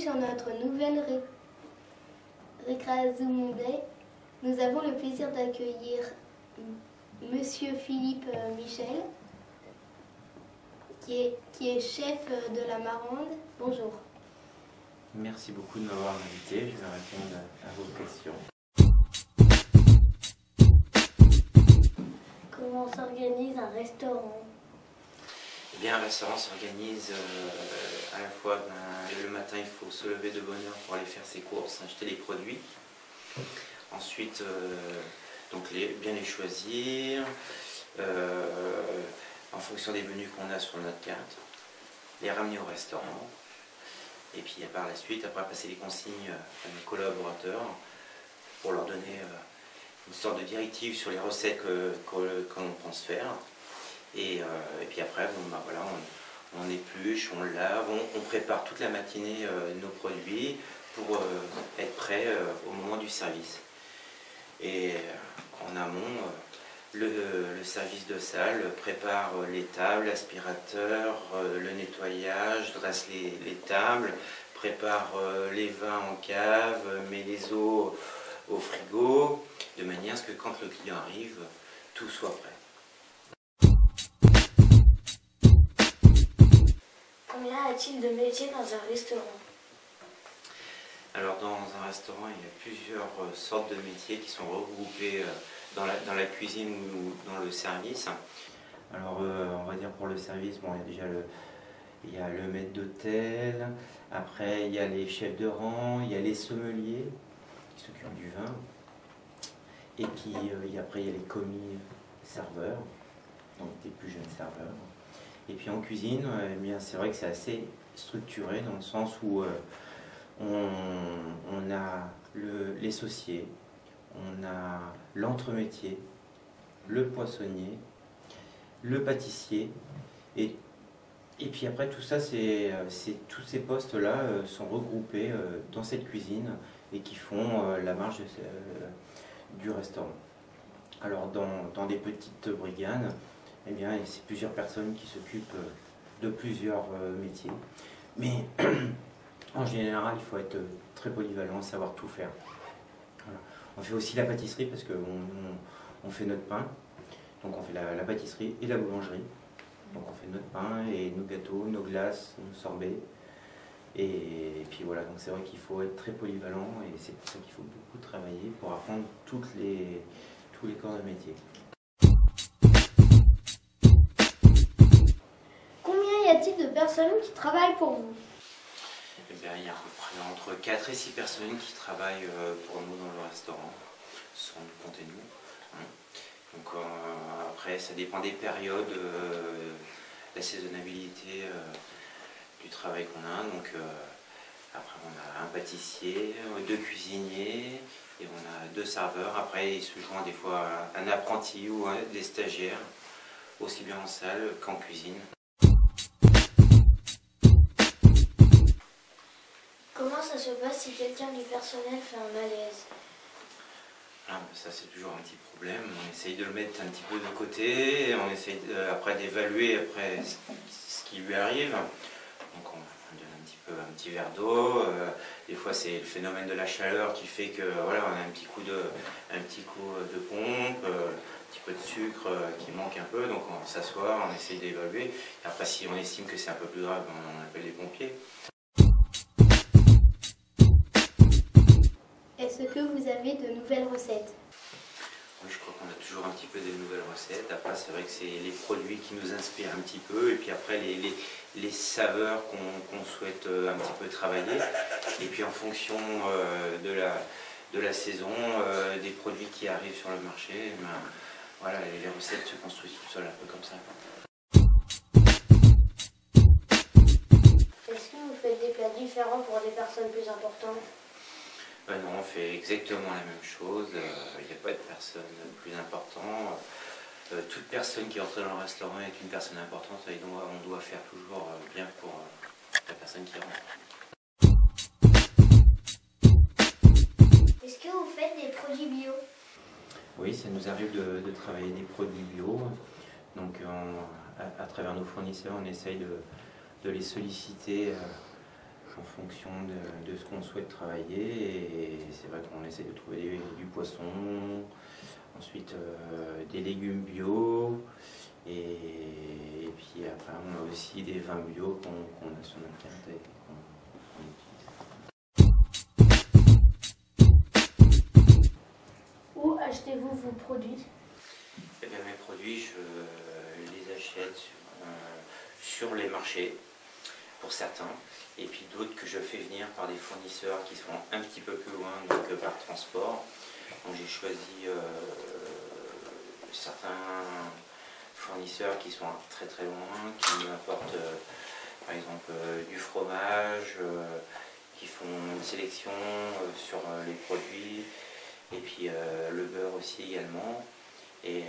sur notre nouvelle Récréation Bay. Nous avons le plaisir d'accueillir Monsieur Philippe Michel, qui est chef de la Marande. Bonjour. Merci beaucoup de m'avoir invité. Je vais répondre à vos questions. Comment s'organise un restaurant? Eh bien, un restaurant s'organise à la fois, le matin, il faut se lever de bonne heure pour aller faire ses courses, acheter les produits. Ensuite, donc bien les choisir en fonction des menus qu'on a sur notre carte, les ramener au restaurant. Et puis par la suite, après passer les consignes à mes collaborateurs pour leur donner une sorte de directive sur les recettes que l'on pense faire. Et puis après, bon, bah, voilà, on épluche, on lave, on prépare toute la matinée nos produits pour être prêt au moment du service. Et en amont, le service de salle prépare les tables, l'aspirateur, le nettoyage, dresse les tables, prépare les vins en cave, met les eaux au frigo, de manière à ce que quand le client arrive, tout soit prêt. Combien y a-t-il de métiers dans un restaurant? Alors dans un restaurant, il y a plusieurs sortes de métiers qui sont regroupés dans la cuisine ou dans le service. Alors on va dire pour le service, bon, il y a le maître d'hôtel, après il y a les chefs de rang, il y a les sommeliers qui s'occupent du vin, et puis après il y a les commis serveurs, donc des plus jeunes serveurs. Et puis en cuisine, eh bien c'est vrai que c'est assez structuré dans le sens où on a les sauciers, on a l'entremétier, le poissonnier, le pâtissier, et puis après tout ça, tous ces postes-là sont regroupés dans cette cuisine et qui font la marge du restaurant. Alors dans des petites brigades, eh bien c'est plusieurs personnes qui s'occupent de plusieurs métiers, mais en général, il faut être très polyvalent, savoir tout faire. Voilà. On fait aussi la pâtisserie parce qu'on fait notre pain. Donc on fait la pâtisserie et la boulangerie. Donc on fait notre pain et nos gâteaux, nos glaces, nos sorbets. Et puis voilà, donc c'est vrai qu'il faut être très polyvalent et c'est pour ça qu'il faut beaucoup travailler pour apprendre tous les corps de métier. Combien y a-t-il de personnes qui travaillent pour vous? Eh bien, il y a à peu près entre 4 et 6 personnes qui travaillent pour nous dans le restaurant, sans nous compter nous. Hein. Donc après, ça dépend des périodes, la saisonnabilité du travail qu'on a. Donc après, on a un pâtissier, 2 cuisiniers et on a 2 serveurs. Après, il se joint des fois un apprenti ou des stagiaires, aussi bien en salle qu'en cuisine. Comment ça se passe si quelqu'un du personnel fait un malaise? Ah, ça c'est toujours un petit problème, on essaye de le mettre un petit peu de côté, on essaye après d'évaluer après ce qui lui arrive. Donc on donne un petit verre d'eau, des fois c'est le phénomène de la chaleur qui fait que voilà, on a un petit coup de pompe, un petit peu de sucre qui manque un peu, donc on s'assoit, on essaye d'évaluer. Après si on estime que c'est un peu plus grave, on appelle les pompiers. Est-ce que vous avez de nouvelles recettes? Oui, je crois qu'on a toujours un petit peu des nouvelles recettes. Après, c'est vrai que c'est les produits qui nous inspirent un petit peu. Et puis après, les saveurs qu'on souhaite un petit peu travailler. Et puis en fonction de la saison, des produits qui arrivent sur le marché, ben, voilà, les recettes se construisent tout seules, un peu comme ça. Est-ce que vous faites des plats différents pour des personnes plus importantes? Ben non, on fait exactement la même chose, il n'y a pas de personne plus importante. Toute personne qui entre dans le restaurant est une personne importante et on doit faire toujours bien pour la personne qui rentre. Est-ce que vous faites des produits bio? Oui, ça nous arrive de travailler des produits bio. Donc à travers nos fournisseurs, on essaye de les solliciter en fonction de ce qu'on souhaite travailler. Et c'est vrai qu'on essaie de trouver du poisson, ensuite des légumes bio. Et puis après, on a aussi des vins bio qu'on a sur notre carte et qu'on utilise. Où achetez-vous vos produits? Eh bien, mes produits, je les achète sur les marchés, pour certains, et puis d'autres que je fais venir par des fournisseurs qui sont un petit peu plus loin, donc par transport. Donc j'ai choisi certains fournisseurs qui sont très très loin, qui m'apportent par exemple du fromage, qui font une sélection sur les produits, et puis le beurre aussi également. Et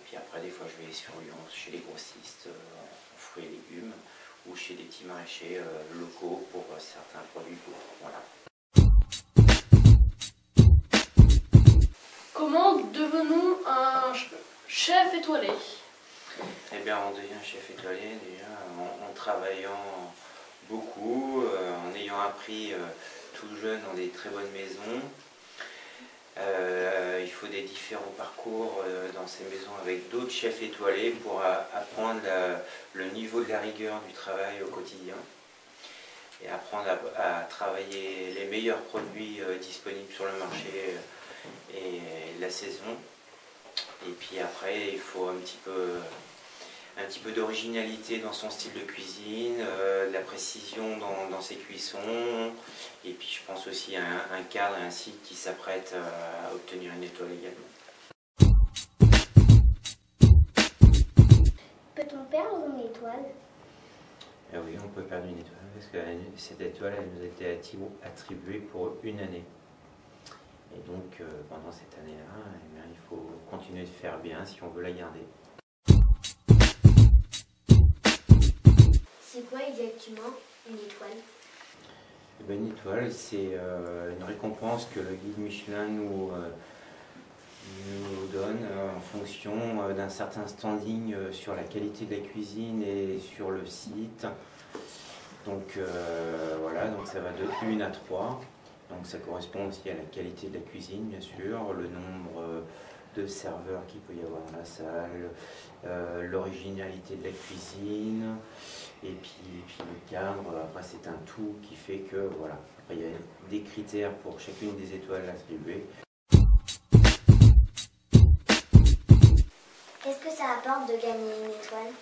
puis après, des fois, je vais sur Lyon, chez les grossistes, en fruits et légumes, ou chez des petits maraîchers locaux pour certains produits bio. Voilà. Comment devenons un chef étoilé? Eh bien, on devient chef étoilé déjà en travaillant beaucoup, en ayant appris tout jeune dans des très bonnes maisons. Il faut des différents parcours dans ces maisons avec d'autres chefs étoilés pour apprendre le niveau de la rigueur du travail au quotidien et apprendre à travailler les meilleurs produits disponibles sur le marché et la saison. Et puis après, il faut un petit peu d'originalité dans son style de cuisine, de la précision dans ses cuissons, et puis je pense aussi à un cadre et un site qui s'apprête à obtenir une étoile également. Peut-on perdre une étoile? Ah oui, on peut perdre une étoile, parce que cette étoile, elle nous a été attribuée pour une année. Et donc, pendant cette année-là, eh bien, il faut continuer de faire bien si on veut la garder. C'est quoi exactement une étoile? Eh bien, une étoile, c'est une récompense que le guide Michelin nous donne en fonction d'un certain standing sur la qualité de la cuisine et sur le site. Donc voilà, donc ça va de 1 à 3. Donc ça correspond aussi à la qualité de la cuisine, bien sûr, le nombre de serveurs qu'il peut y avoir dans la salle, l'originalité de la cuisine, et puis le cadre. Après, c'est un tout qui fait que, voilà. Après, il y a des critères pour chacune des étoiles attribuées. Qu'est-ce que ça apporte de gagner une étoile?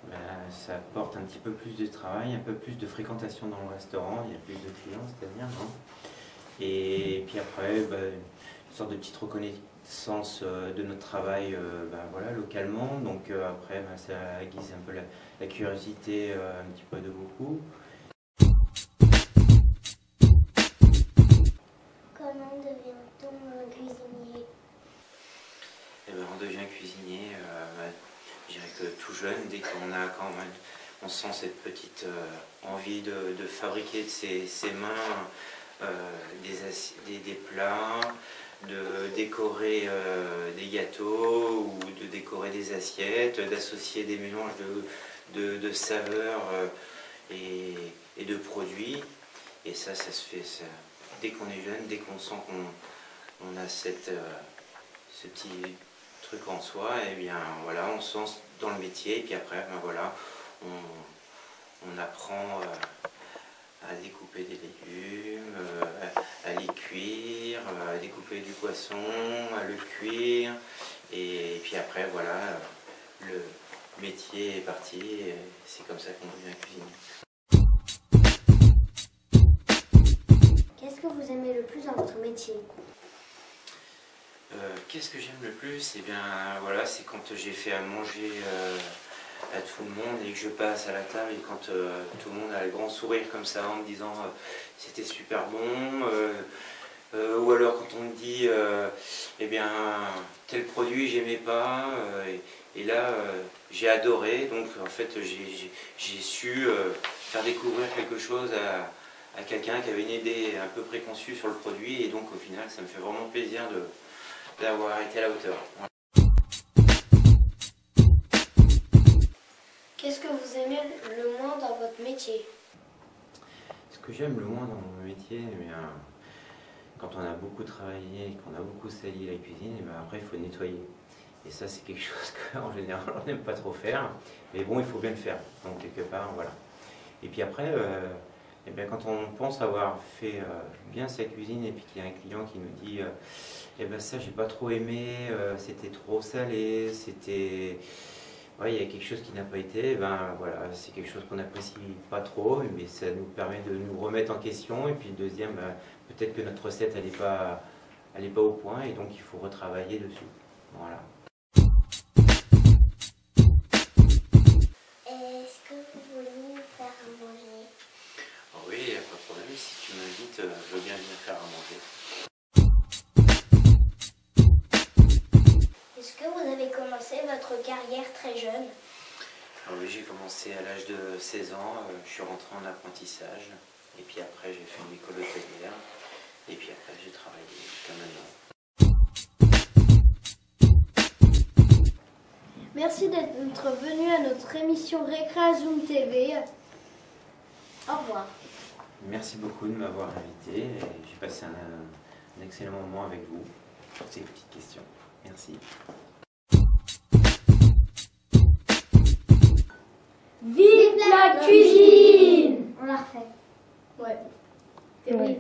Ben, ça apporte un petit peu plus de travail, un peu plus de fréquentation dans le restaurant, il y a plus de clients, c'est-à-dire, hein. Et puis après, une sorte de petite reconnaissance de notre travail voilà, localement. Donc après, ça aiguise un peu la curiosité un petit peu de beaucoup. Comment devient-on cuisinier? Eh ben, on devient cuisinier, je dirais que tout jeune, dès qu'on a quand même, on sent cette petite envie de fabriquer de ses mains des plats, de décorer des gâteaux ou de décorer des assiettes, d'associer des mélanges de saveurs et de produits. Et ça se fait dès qu'on est jeune, dès qu'on sent qu'on a ce petit truc en soi, et bien voilà, on se lance dans le métier, et puis après, ben voilà, on apprend à découper des légumes, à les cuire, à découper du poisson, à le cuire, et puis après, voilà, le métier est parti, et c'est comme ça qu'on devient cuisinier. Qu'est-ce que vous aimez le plus dans votre métier? Qu'est-ce que j'aime le plus? Eh bien, voilà, c'est quand j'ai fait à manger à tout le monde et que je passe à la table et quand tout le monde a le grand sourire comme ça en me disant c'était super bon, ou alors quand on me dit eh bien tel produit j'aimais pas et là j'ai adoré, donc en fait j'ai su faire découvrir quelque chose à quelqu'un qui avait une idée un peu préconçue sur le produit, et donc au final ça me fait vraiment plaisir d'avoir été à la hauteur. Qu'est-ce que vous aimez le moins dans votre métier? Ce que j'aime le moins dans mon métier, quand on a beaucoup travaillé, qu'on a beaucoup sali la cuisine, et après il faut nettoyer. Et ça c'est quelque chose qu'en général on n'aime pas trop faire, mais bon il faut bien le faire, donc quelque part voilà. Et puis après, quand on pense avoir fait bien sa cuisine et puis qu'il y a un client qui nous dit ça j'ai pas trop aimé, c'était trop salé, c'était... Ouais, il y a quelque chose qui n'a pas été, voilà, c'est quelque chose qu'on n'apprécie pas trop, mais ça nous permet de nous remettre en question. Et puis le deuxième, peut-être que notre recette elle est pas au point et donc il faut retravailler dessus. Voilà. Est-ce que vous voulez nous faire à manger? Oh oui, il n'y a pas de problème, si tu m'invites, je veux bien venir faire à manger. Est-ce que vous avez commencé votre carrière très jeune? Alors oui, j'ai commencé à l'âge de 16 ans, je suis rentré en apprentissage, et puis après j'ai fait une école hôtelière, et puis après j'ai travaillé jusqu'à maintenant. Merci d'être venu à notre émission Récréation TV. Au revoir. Merci beaucoup de m'avoir invité, et j'ai passé un excellent moment avec vous sur ces petites questions. Merci. Vive la cuisine! On la refait. Ouais. C'est vrai.